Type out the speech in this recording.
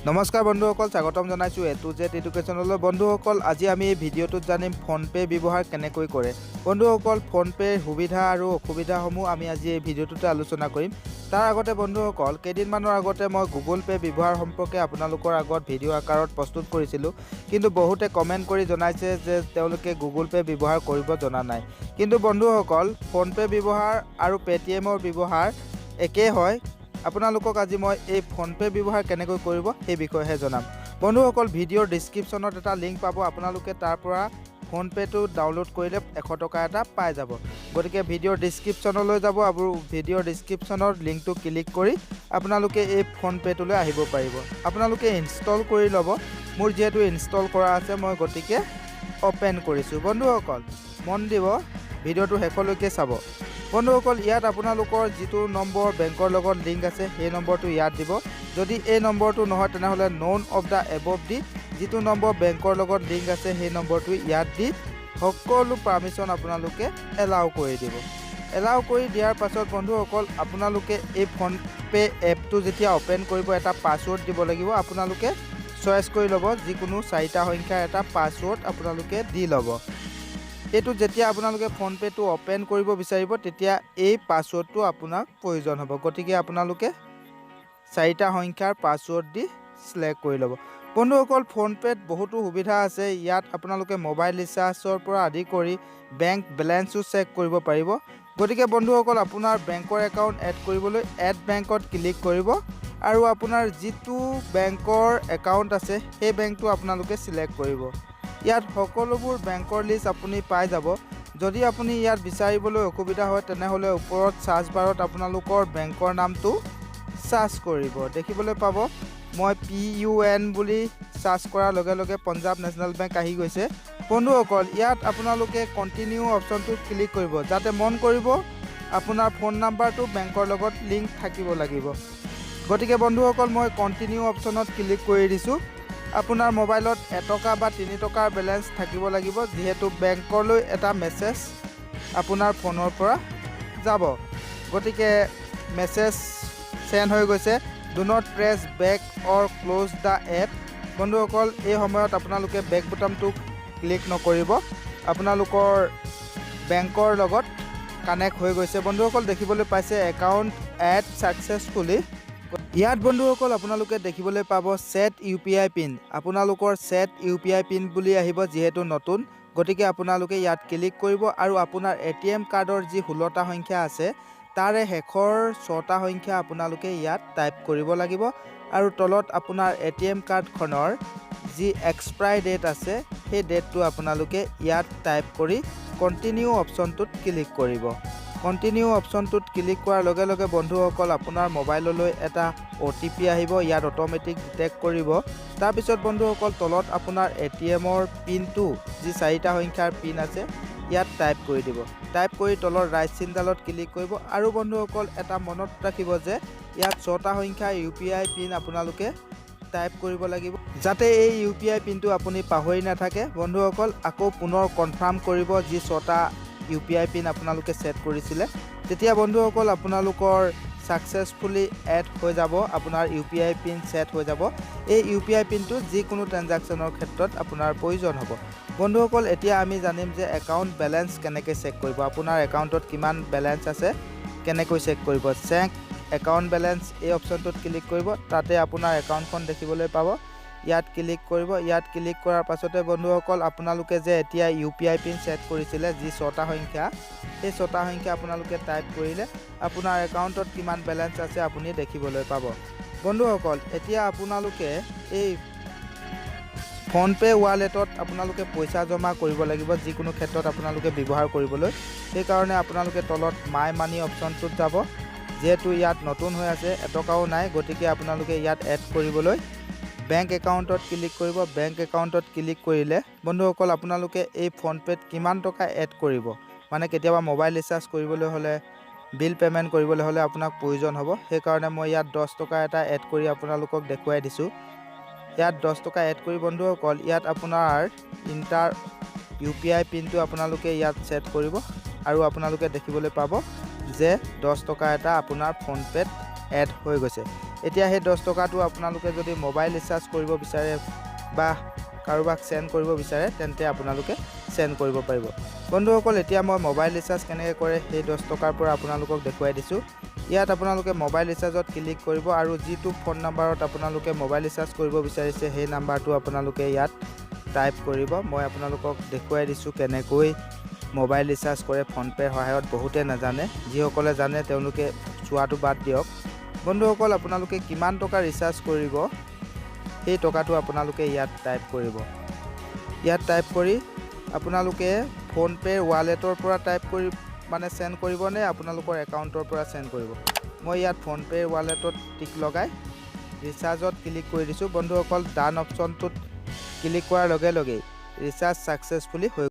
নমস্কাৰ বন্ধুসকল, স্বাগতম জনাইছোঁ এ টু জেড এডুকেশ্যনলৈ। বন্ধুসকল, আজি আমি এই ভিডিঅ'টোত জানিম ফোনপে ব্যৱহাৰ কেনেকৈ কৰে। বন্ধুসকল, ফোনপেৰ সুবিধা আৰু অসুবিধাসমূহ আমি আজি এই ভিডিঅ'টোতে আলোচনা কৰিম। তাৰ আগতে বন্ধুসকল, কেইদিনমানৰ আগতে মই গুগল পে' ব্যৱহাৰ সম্পৰ্কে আপোনালোকৰ আগত ভিডিঅ' আকাৰত প্ৰস্তুত কৰিছিলোঁ, কিন্তু বহুতে কমেণ্ট কৰি জনাইছে যে তেওঁলোকে গুগল পে' ব্যৱহাৰ কৰিব জনা নাই। কিন্তু বন্ধুসকল, ফোনপে' ব্যৱহাৰ আৰু পে'টিএমৰ ব্যৱহাৰ একেই হয়। আপোনালোকক আজি মই এই ফোনপে' ব্যৱহাৰ কেনেকৈ কৰিব সেই বিষয়েহে জনাম। বন্ধুসকল, ভিডিঅ'ৰ ডিছক্ৰিপশ্যনত এটা লিংক পাব, আপোনালোকে তাৰ পৰা ফোনপে'টো ডাউনলোড কৰিলে 100 টকা এটা পাই যাব। গতিকে ভিডিঅ'ৰ ডিছক্ৰিপশ্যনলৈ যাব আৰু ভিডিঅ'ৰ ডিছক্ৰিপশ্যনৰ লিংকটো ক্লিক কৰি আপোনালোকে এই ফোনপে'টোলৈ আহিব পাৰিব। আপোনালোকে ইনষ্টল কৰি ল'ব। মোৰ যিহেতু ইনষ্টল কৰা আছে, মই গতিকে অ'পেন কৰিছোঁ। বন্ধুসকল, মন দিব, ভিডিঅ'টো শেষলৈকে চাব। বন্ধুসকল, ইয়াত আপোনালোকৰ যিটো নম্বৰ বেংকৰ লগত লিংক আছে সেই নম্বৰটো ইয়াত দিব। যদি এই নম্বৰটো নহয় তেনেহ'লে নন অফ দ্য এবভ দি যিটো নম্বৰ বেংকৰ লগত লিংক আছে সেই নম্বৰটো ইয়াত দি সকলো পাৰ্মিশ্যন আপোনালোকে এলাউ কৰি দিব। এলাউ কৰি দিয়াৰ পাছত বন্ধুসকল, আপোনালোকে এই ফোনপে' এপটো যেতিয়া অ'পেন কৰিব এটা পাছৱৰ্ড দিব লাগিব। আপোনালোকে চইচ কৰি ল'ব, যিকোনো 4টা সংখ্যাৰ এটা পাছৱৰ্ড আপোনালোকে দি ল'ব। এইটো যেতিয়া আপোনালোকে ফোনপে'টো অ'পেন কৰিব বিচাৰিব তেতিয়া এই পাছৱৰ্ডটো আপোনাক প্ৰয়োজন হ'ব। গতিকে আপোনালোকে 4টা সংখ্যাৰ পাছৱৰ্ড দি ছিলেক্ট কৰি ল'ব। বন্ধুসকল, ফোনপে'ত বহুতো সুবিধা আছে। ইয়াত আপোনালোকে মোবাইল ৰিচাৰ্জৰ পৰা আদি কৰি বেংক বেলেঞ্চো চেক কৰিব পাৰিব। গতিকে বন্ধুসকল, আপোনাৰ বেংকৰ একাউণ্ট এড কৰিবলৈ এড বেংকত ক্লিক কৰিব আৰু আপোনাৰ যিটো বেংকৰ একাউণ্ট আছে সেই বেংকটো আপোনালোকে ছিলেক্ট কৰিব। ইয়াত সকলোবোৰ বেংকৰ লিষ্ট আপুনি পাই যাব। যদি আপুনি ইয়াত বিচাৰিবলৈ অসুবিধা হয় তেনেহ'লে ওপৰত চাৰ্চ বাৰত আপোনালোকৰ বেংকৰ নামটো চাৰ্চ কৰিব। দেখিবলৈ পাব মই PUN বুলি চাৰ্চ কৰাৰ লগে লগে পঞ্জাৱ নেশ্যনেল বেংক আহি গৈছে। বন্ধুসকল, ইয়াত আপোনালোকে কণ্টিনিউ অপশ্যনটোত ক্লিক কৰিব। যাতে মন কৰিব আপোনাৰ ফোন নাম্বাৰটো বেংকৰ লগত লিংক থাকিব লাগিব। গতিকে বন্ধুসকল, মই কণ্টিনিউ অপশ্যনত ক্লিক কৰি দিছোঁ। আপোনাৰ মোবাইলত 1 টকা বা 3 টকাৰ বেলেঞ্চ থাকিব লাগিব, যিহেতু বেংকলৈ এটা মেছেজ আপোনাৰ ফোনৰ পৰা যাব। গতিকে মেছেজ চেণ্ড হৈ গৈছে, do not press back or close the app. বন্ধুসকল, এই সময়ত আপোনালোকে বেক বুটামটো ক্লিক নকৰিব। আপোনালোকৰ বেংকৰ লগত কানেক্ট হৈ গৈছে। বন্ধুসকল, দেখিবলৈ পাইছে একাউণ্ট এড ছাকচেছফুলি। ইয়াত বন্ধুসকল আপোনালোকে দেখিবলৈ পাব ছেট UPI পিন। আপোনালোকৰ ছেট UPI পিন বুলি আহিব, যিহেতু নতুন। গতিকে আপোনালোকে ইয়াত ক্লিক কৰিব আৰু আপোনাৰ ATM কাৰ্ডৰ যি 16টা সংখ্যা আছে তাৰে শেষৰ 6টা সংখ্যা আপোনালোকে ইয়াত টাইপ কৰিব লাগিব আৰু তলত আপোনাৰ ATM কাৰ্ডখনৰ যি এক্সপায়াৰ ডেট আছে সেই ডেটটো আপোনালোকে ইয়াত টাইপ কৰি কণ্টিনিউ অপশ্যনটোত ক্লিক কৰিব। কণ্টিনিউ অপশ্যনটোত ক্লিক কৰাৰ লগে লগে বন্ধুসকল আপোনাৰ মোবাইললৈ এটা OTP আহিব। ইয়াত অট'মেটিক ডিটেক্ট কৰিব। তাৰপিছত বন্ধুসকল তলত আপোনাৰ ATMৰ পিনটো যি 4টা সংখ্যাৰ পিন আছে ইয়াত টাইপ কৰি দিব। টাইপ কৰি তলৰ ৰাইট চিনডালত ক্লিক কৰিব আৰু বন্ধুসকল এটা মনত ৰাখিব যে ইয়াত 6টা সংখ্যাৰ UPI পিন আপোনালোকে টাইপ কৰিব লাগিব, যাতে এই UPI পিনটো আপুনি পাহৰি নাথাকে। বন্ধুসকল, আকৌ পুনৰ কনফাৰ্ম কৰিব যি 6টা UPI পিন আপোনালোকে ছেট কৰিছিলে। তেতিয়া বন্ধুসকল আপোনালোকৰ ছাকচেছফুলি এড হৈ যাব, আপোনাৰ UPI পিন ছেট হৈ যাব। এই UPI পিনটো যিকোনো ট্ৰেনজেকশ্যনৰ ক্ষেত্ৰত আপোনাৰ প্ৰয়োজন হ'ব। বন্ধুসকল, এতিয়া আমি জানিম যে একাউণ্ট বেলেঞ্চ কেনেকৈ চেক কৰিব। আপোনাৰ একাউণ্টত কিমান বেলেঞ্চ আছে কেনেকৈ চেক কৰিব। চেক একাউণ্ট বেলেঞ্চ এই অপশ্যনটোত ক্লিক কৰিব। তাতে আপোনাৰ একাউণ্টখন দেখিবলৈ পাব। ইয়াত ক্লিক কৰিব। ইয়াত ক্লিক কৰাৰ পাছতে বন্ধুসকল আপোনালোকে যে এতিয়া UPI পিন ছেট কৰিছিলে যি 6টা সংখ্যা, সেই 6টা সংখ্যা আপোনালোকে টাইপ কৰিলে আপোনাৰ একাউণ্টত কিমান বেলেঞ্চ আছে আপুনি দেখিবলৈ পাব। বন্ধুসকল, এতিয়া আপোনালোকে এই ফোনপে' ৱালেটত আপোনালোকে পইচা জমা কৰিব লাগিব, যিকোনো ক্ষেত্ৰত আপোনালোকে ব্যৱহাৰ কৰিবলৈ। সেইকাৰণে আপোনালোকে তলত মাই মানি অপশ্যনটোত যাব। যিহেতু ইয়াত নতুন হৈ আছে, 1 টকাও নাই, গতিকে আপোনালোকে ইয়াত এড কৰিবলৈ বেংক একাউণ্টত ক্লিক কৰিব। বেংক একাউণ্টত ক্লিক কৰিলে বন্ধুসকল আপোনালোকে এই ফোনপে'ত কিমান টকা এড কৰিব, মানে কেতিয়াবা মোবাইল ৰিচাৰ্জ কৰিবলৈ হ'লে, বিল পে'মেণ্ট কৰিবলৈ হ'লে আপোনাক প্ৰয়োজন হ'ব। সেইকাৰণে মই ইয়াত 10 টকা এটা এড কৰি আপোনালোকক দেখুৱাই দিছোঁ। ইয়াত 10 টকা এড কৰি বন্ধুসকল ইয়াত আপোনাৰ ইণ্টাৰ UPI পিনটো আপোনালোকে ইয়াত ছেট কৰিব আৰু আপোনালোকে দেখিবলৈ পাব যে 10 টকা এটা আপোনাৰ ফোনপে'ত এড হৈ গৈছে। এতিয়া সেই 10 টকাটো আপোনালোকে যদি মোবাইল ৰিচাৰ্জ কৰিব বিচাৰে বা কাৰোবাক সেন্ড কৰিব বিচাৰে তেন্তে আপোনালোকে সেন্ড কৰিব পাৰিব। বন্ধুসকল এতিয়া মই মোবাইল ৰিচাৰ্জ কেনেকৈ কৰে সেই 10 টকাৰ পৰা আপোনালোকক দেখুৱাই দিছোঁ। ইয়াত আপোনালোকে মোবাইল ৰিচাৰ্জত ক্লিক কৰিব আৰু যিটো ফোন নাম্বাৰত আপোনালোকে মোবাইল ৰিচাৰ্জ কৰিব বিচাৰিছে সেই নাম্বাৰটো আপোনালোকে ইয়াত টাইপ কৰিব। মই আপোনালোকক দেখুৱাই দিছোঁ কেনেকৈ মোবাইল ৰিচাৰ্জ কৰে ফোনপেৰ সহায়ত। বহুতে নাজানে, যিসকলে জানে তেওঁলোকে চোৱাটো বাদ দিয়ক। বন্ধুসকল আপোনালোকে কিমান টকা ৰিচাৰ্জ কৰিব সেই টকাটো আপোনালোকে ইয়াত টাইপ কৰিব। ইয়াত টাইপ কৰি আপোনালোকে ফোনপেৰ ৱালেটৰ পৰা টাইপ কৰি মানে সেন্ড কৰিব নে আপোনালোকৰ একাউণ্টৰ পৰা সেন্ড কৰিব। মই ইয়াত ফোনপেৰ ৱালেটত টিক লগাই ৰিচাৰ্জত ক্লিক কৰি দিছোঁ। বন্ধুসকল ডান অপশ্যনটোত ক্লিক কৰাৰ লগে লগেই ৰিচাৰ্জ ছাকচেছফুলি হৈ